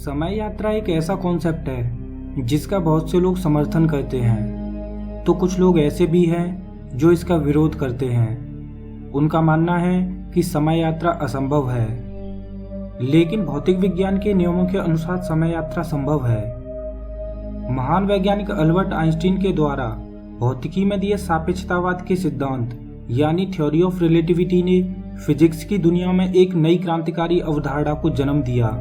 समय यात्रा एक ऐसा कॉन्सेप्ट है जिसका बहुत से लोग समर्थन करते हैं, तो कुछ लोग ऐसे भी हैं जो इसका विरोध करते हैं। उनका मानना है कि समय यात्रा असंभव है, लेकिन भौतिक विज्ञान के नियमों के अनुसार समय यात्रा संभव है। महान वैज्ञानिक अल्बर्ट आइंस्टीन के द्वारा भौतिकी में दिए सापेक्षतावाद के सिद्धांत यानी थ्योरी ऑफ रिलेटिविटी ने फिजिक्स की दुनिया में एक नई क्रांतिकारी अवधारणा को जन्म दिया।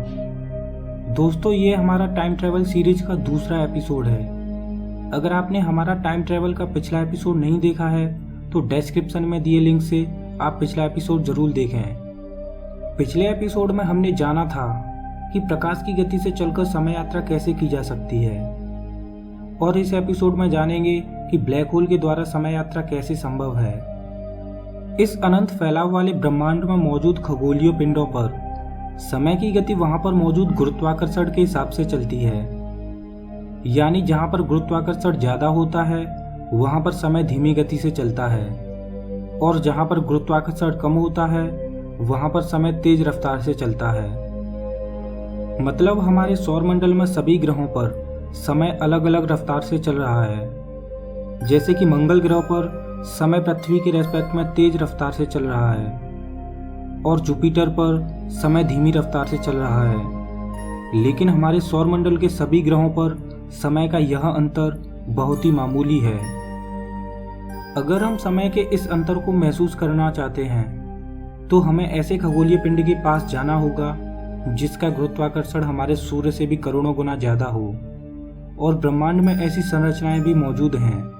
दोस्तों, ये हमारा टाइम ट्रेवल सीरीज का दूसरा एपिसोड है। अगर आपने हमारा टाइम ट्रेवल का पिछला एपिसोड नहीं देखा है तो डिस्क्रिप्शन में दिए लिंक से आप पिछला एपिसोड जरूर देखें। पिछले एपिसोड में हमने जाना था कि प्रकाश की गति से चलकर समय यात्रा कैसे की जा सकती है, और इस एपिसोड में जानेंगे कि ब्लैक होल के द्वारा समय यात्रा कैसे संभव है। इस अनंत फैलाव वाले ब्रह्मांड में मौजूद खगोलीय पिंडों पर समय की गति वहां पर मौजूद गुरुत्वाकर्षण के हिसाब से चलती है, यानी जहां पर गुरुत्वाकर्षण ज्यादा होता है वहां पर समय धीमी गति से चलता है, और जहां पर गुरुत्वाकर्षण कम होता है वहां पर समय तेज रफ्तार से चलता है। मतलब हमारे सौरमंडल में सभी ग्रहों पर समय अलग अलग रफ्तार से चल रहा है। जैसे कि मंगल ग्रह पर समय पृथ्वी के रेस्पेक्ट में तेज रफ्तार से चल रहा है, और जुपिटर पर समय धीमी रफ्तार से चल रहा है। लेकिन हमारे सौरमंडल के सभी ग्रहों पर समय का यह अंतर बहुत ही मामूली है। अगर हम समय के इस अंतर को महसूस करना चाहते हैं तो हमें ऐसे खगोलीय पिंड के पास जाना होगा जिसका गुरुत्वाकर्षण हमारे सूर्य से भी करोड़ों गुना ज्यादा हो, और ब्रह्मांड में ऐसी संरचनाएं भी मौजूद हैं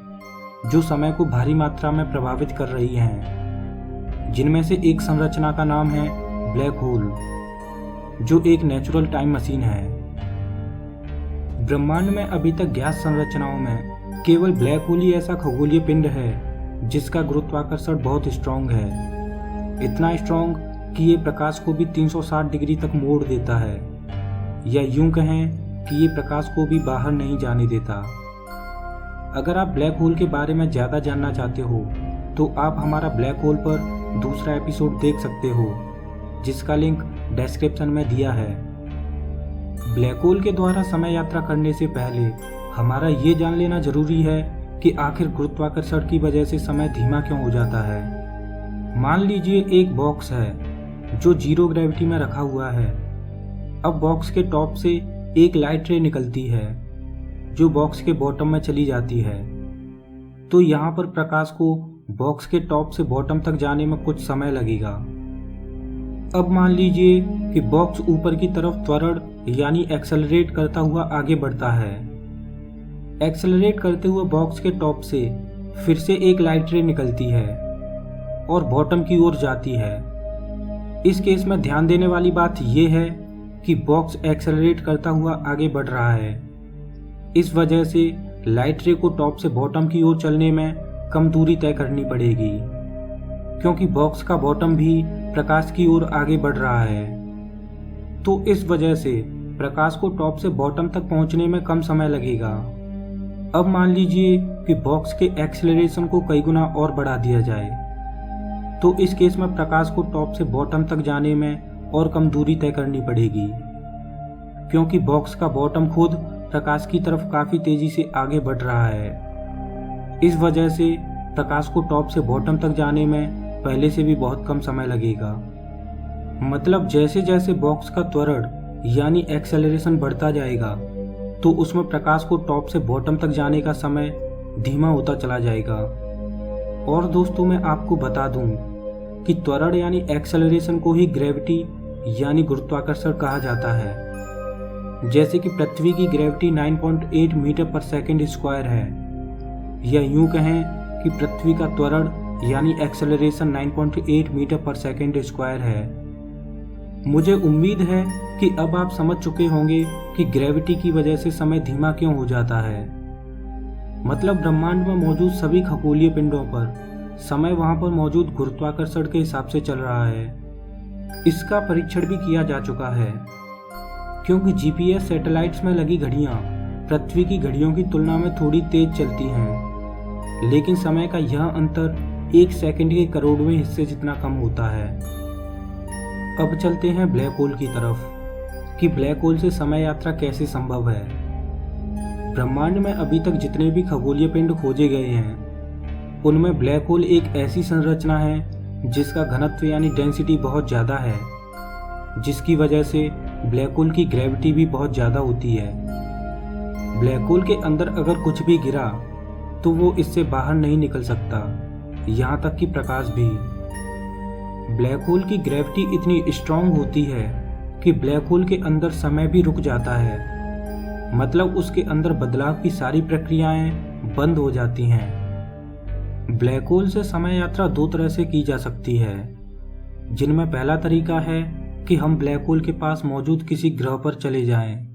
जो समय को भारी मात्रा में प्रभावित कर रही हैं, जिनमें से एक संरचना का नाम है ब्लैक होल, जो एक नेचुरल टाइम मशीन है। ब्रह्मांड में अभी तक ज्ञात संरचनाओं में केवल ब्लैक होल ही ऐसा खगोलीय पिंड है जिसका गुरुत्वाकर्षण बहुत स्ट्रॉन्ग है, इतना स्ट्रॉन्ग कि ये प्रकाश को भी 360 डिग्री तक मोड़ देता है, या यूं कहें कि ये प्रकाश को भी बाहर नहीं जाने देता। अगर आप ब्लैक होल के बारे में ज़्यादा जानना चाहते हो तो आप हमारा ब्लैक होल पर दूसरा एपिसोड देख सकते हो, जिसका लिंक डिस्क्रिप्शन में दिया है। ब्लैक होल के द्वारा समय यात्रा करने से पहले हमारा ये जान लेना जरूरी है कि आखिर गुरुत्वाकर्षण की वजह से समय धीमा क्यों हो जाता है। मान लीजिए एक बॉक्स है जो जीरो ग्रेविटी में रखा हुआ है। अब बॉक्स के टॉप से एक लाइट रे निकलती है जो बॉक्स के बॉटम में चली जाती है, तो यहाँ पर प्रकाश को बॉक्स के टॉप से बॉटम तक जाने में कुछ समय लगेगा। अब मान लीजिए कि बॉक्स ऊपर की तरफ त्वरण यानी एक्सेलरेट करता हुआ आगे बढ़ता है। एक्सेलरेट करते हुए बॉक्स के टॉप से फिर से एक लाइट रे निकलती है और बॉटम की ओर जाती है। इस केस में ध्यान देने वाली बात यह है कि बॉक्स एक्सेलरेट करता हुआ आगे बढ़ रहा है। इस वजह से लाइट रे को टॉप से बॉटम की ओर चलने में कम दूरी तय करनी पड़ेगी, क्योंकि बॉक्स का बॉटम भी प्रकाश की ओर आगे बढ़ रहा है। तो इस वजह से प्रकाश को टॉप से बॉटम तक पहुंचने में कम समय लगेगा। अब मान लीजिए कि बॉक्स के एक्सेलरेशन को कई गुना और बढ़ा दिया जाए, तो इस केस में प्रकाश को टॉप से बॉटम तक जाने में और कम दूरी तय करनी पड़ेगी, क्योंकि बॉक्स का बॉटम खुद प्रकाश की तरफ काफी तेजी से आगे बढ़ रहा है। इस वजह से प्रकाश को टॉप से बॉटम तक जाने में पहले से भी बहुत कम समय लगेगा। मतलब जैसे जैसे बॉक्स का त्वरण यानी एक्सेलरेशन बढ़ता जाएगा तो उसमें प्रकाश को टॉप से बॉटम तक जाने का समय धीमा होता चला जाएगा। और दोस्तों, मैं आपको बता दूं कि त्वरण यानी एक्सेलरेशन को ही ग्रेविटी यानी गुरुत्वाकर्षण कहा जाता है। जैसे कि पृथ्वी की ग्रेविटी 9.8 मीटर पर सेकंड स्क्वायर है, या यूं कहें कि पृथ्वी का त्वरण यानी एक्सेलरेशन 9.8 मीटर पर सेकंड स्क्वायर है। मुझे उम्मीद है कि अब आप समझ चुके होंगे कि ग्रेविटी की वजह से समय धीमा क्यों हो जाता है। मतलब ब्रह्मांड में मौजूद सभी खगोलीय पिंडों पर समय वहां पर मौजूद गुरुत्वाकर्षण के हिसाब से चल रहा है। इसका परीक्षण भी किया जा चुका है, क्योंकि जीपीएस सैटेलाइट्स में लगी घड़ियां पृथ्वी की घड़ियों की तुलना में थोड़ी तेज चलती हैं, लेकिन समय का यह अंतर 1 सेकंड के करोड़वें हिस्से जितना कम होता है। अब चलते हैं ब्लैक होल की तरफ। कि ब्लैक होल से समय यात्रा कैसे संभव है। ब्रह्मांड में अभी तक जितने भी खगोलीय पिंड खोजे गए हैं उनमें ब्लैक होल एक ऐसी संरचना है जिसका घनत्व यानी डेंसिटी बहुत ज़्यादा है, जिसकी वजह से ब्लैक होल की ग्रेविटी भी बहुत ज़्यादा होती है। ब्लैक होल के अंदर अगर कुछ भी गिरा तो वो इससे बाहर नहीं निकल सकता, यहाँ तक कि प्रकाश भी। ब्लैक होल की ग्रेविटी इतनी स्ट्रांग होती है कि ब्लैक होल के अंदर समय भी रुक जाता है, मतलब उसके अंदर बदलाव की सारी प्रक्रियाएं बंद हो जाती हैं। ब्लैक होल से समय यात्रा दो तरह से की जा सकती है, जिनमें पहला तरीका है कि हम ब्लैक होल के पास मौजूद किसी ग्रह पर चले जाएं,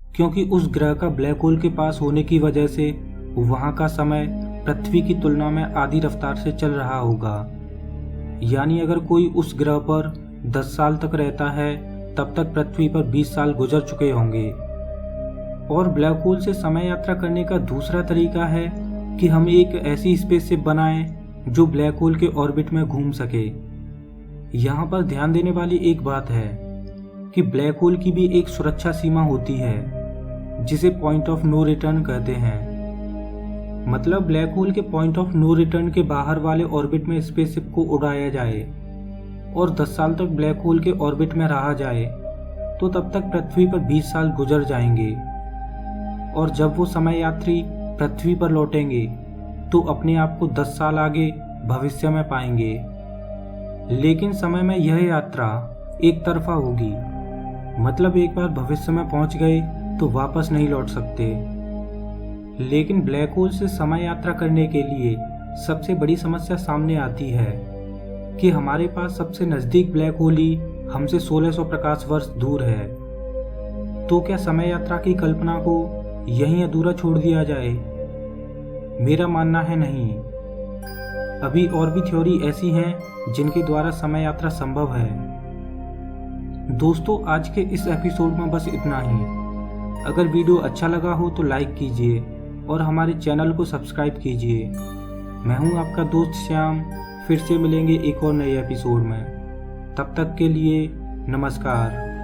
क्योंकि उस ग्रह का ब्लैक होल के पास होने की वजह से वहाँ का समय पृथ्वी की तुलना में आधी रफ्तार से चल रहा होगा। यानी अगर कोई उस ग्रह पर 10 साल तक रहता है तब तक पृथ्वी पर 20 साल गुजर चुके होंगे। और ब्लैक होल से समय यात्रा करने का दूसरा तरीका है कि हम एक ऐसी स्पेसशिप बनाएं जो ब्लैक होल के ऑर्बिट में घूम सके। यहाँ पर ध्यान देने वाली एक बात है कि ब्लैक होल की भी एक सुरक्षा सीमा होती है जिसे पॉइंट ऑफ नो रिटर्न कहते हैं। मतलब ब्लैक होल के पॉइंट ऑफ नो रिटर्न के बाहर वाले ऑर्बिट में स्पेसशिप को उड़ाया जाए और 10 साल तक ब्लैक होल के ऑर्बिट में रहा जाए तो तब तक पृथ्वी पर 20 साल गुजर जाएंगे। और जब वो समय यात्री पृथ्वी पर लौटेंगे तो अपने आप को 10 साल आगे भविष्य में पाएंगे। लेकिन समय में यह यात्रा एक तरफा होगी, मतलब एक बार भविष्य में पहुंच गए तो वापस नहीं लौट सकते। लेकिन ब्लैक होल से समय यात्रा करने के लिए सबसे बड़ी समस्या सामने आती है कि हमारे पास सबसे नज़दीक ब्लैक होल ही हमसे 1600 प्रकाश वर्ष दूर है। तो क्या समय यात्रा की कल्पना को यहीं अधूरा छोड़ दिया जाए? मेरा मानना है नहीं। अभी और भी थ्योरी ऐसी हैं जिनके द्वारा समय यात्रा संभव है। दोस्तों, आज के इस एपिसोड में बस इतना ही। अगर वीडियो अच्छा लगा हो तो लाइक कीजिए और हमारे चैनल को सब्सक्राइब कीजिए। मैं हूं आपका दोस्त श्याम। फिर से मिलेंगे एक और नए एपिसोड में। तब तक के लिए नमस्कार।